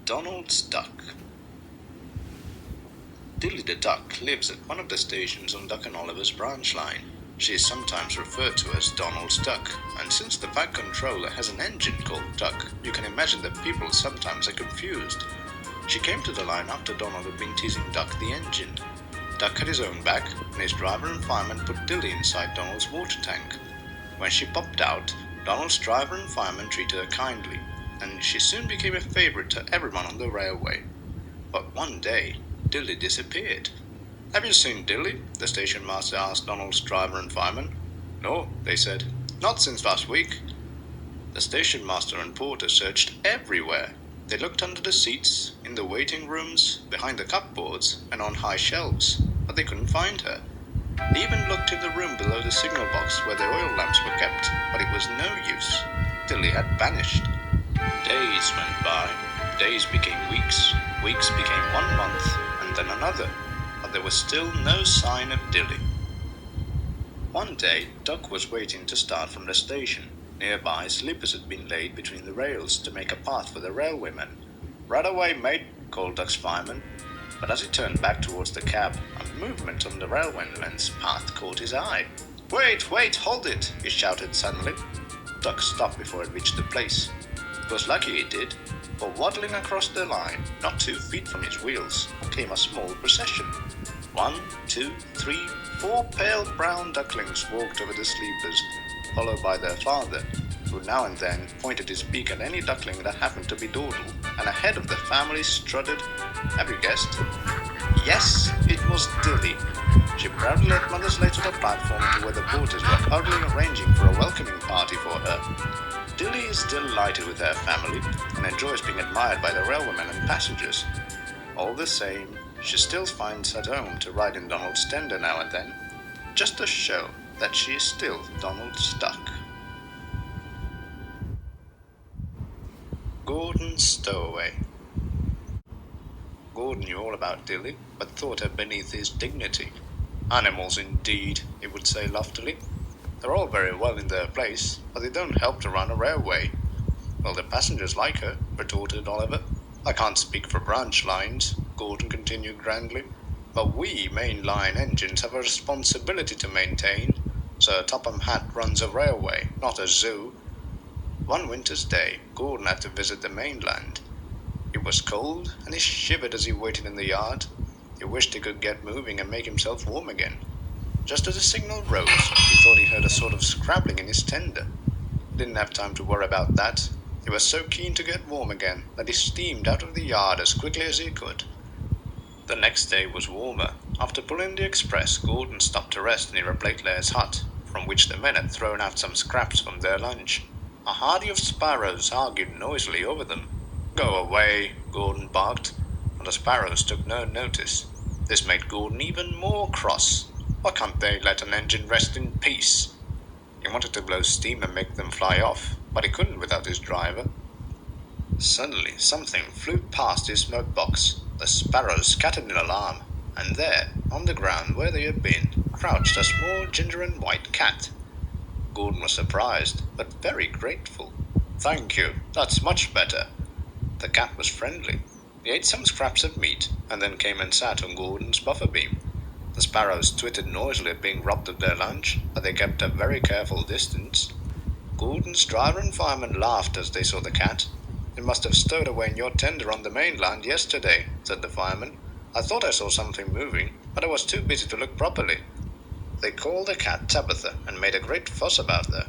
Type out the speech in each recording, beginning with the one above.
Donald's duck. Dilly the duck lives at one of the stations on Duck and Oliver's branch line. She is sometimes referred to as Donald's duck, and since the bag controller has an engine called Duck, you can imagine that people sometimes are confused. She came to the line after Donald had been teasing Duck the engine. Duck had his own bag, and his driver and fireman put Dilly inside Donald's water tank. When she popped out, Donald's driver and fireman treated her kindly, and she soon became a favorite to everyone on the railway. But one day, Dilly disappeared. "Have you seen Dilly?" the station master asked Donald's driver and fireman. "No," they said. "Not since last week." The station master and porter searched everywhere. They looked under the seats, in the waiting rooms, behind the cupboards, and on high shelves, but they couldn't find her. They even looked in the room below the signal box where the oil lamps were kept, but it was no use. Dilly had vanished. Days went by. Days became weeks. Weeks became 1 month, and then another. But there was still no sign of Dilly. One day, Duck was waiting to start from the station. Nearby, sleepers had been laid between the rails to make a path for the railwaymen. "Right away, mate," called Duck's fireman. But as he turned back towards the cab, a movement on the railwaymen's path caught his eye. "Wait, wait, hold it!" he shouted suddenly. Duck stopped before it reached the place. It was lucky he did, for waddling across the line, not 2 feet from his wheels, came a small procession. 1, 2, 3, 4 pale brown ducklings walked over the sleepers, followed by their father, who now and then pointed his beak at any duckling that happened to be dawdle, and ahead of the family strutted, have you guessed? Yes, it was Dilly. She proudly led Mother Slate to the platform to where the porters were hurriedly arranging for a welcoming party for her. Dilly is delighted with her family and enjoys being admired by the railwaymen and passengers. All the same, she still finds at home to ride in Donald's tender now and then, just to show that she is still Donald's duck. Gordon Stowaway. Gordon knew all about Dilly, but thought her beneath his dignity. "Animals indeed," he would say loftily. "They're all very well in their place, but they don't help to run a railway." "Well, the passengers like her," retorted Oliver. "I can't speak for branch lines," Gordon continued grandly, "but we main line engines have a responsibility to maintain. Sir Topham Hatt runs a railway, not a zoo." One winter's day, Gordon had to visit the mainland. It was cold, and he shivered as he waited in the yard. He wished he could get moving and make himself warm again. Just as the signal rose, he thought he heard a sort of scrabbling in his tender. He didn't have time to worry about that. He was so keen to get warm again that he steamed out of the yard as quickly as he could. The next day was warmer. After pulling the express, Gordon stopped to rest near a platelayer's hut, from which the men had thrown out some scraps from their lunch. A hardy of sparrows argued noisily over them. "Go away," Gordon barked, and the sparrows took no notice. This made Gordon even more cross. Why can't they let an engine rest in peace? He wanted to blow steam and make them fly off, but he couldn't without his driver. Suddenly, something flew past his smoke box. The sparrows scattered in alarm, and there, on the ground where they had been, crouched a small ginger and white cat. Gordon was surprised, but very grateful. "Thank you, that's much better." The cat was friendly. He ate some scraps of meat, and then came and sat on Gordon's buffer beam. The sparrows twittered noisily at being robbed of their lunch, but they kept a very careful distance. Gordon's driver and fireman laughed as they saw the cat. "It must have stowed away in your tender on the mainland yesterday," said the fireman. "I thought I saw something moving, but I was too busy to look properly." They called the cat Tabitha and made a great fuss about her.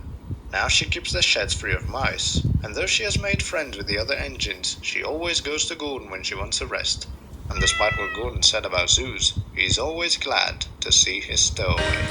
Now she keeps the sheds free of mice, and though she has made friends with the other engines, she always goes to Gordon when she wants a rest. And despite what Gordon said about zoos, he is always glad to see his Stowaway.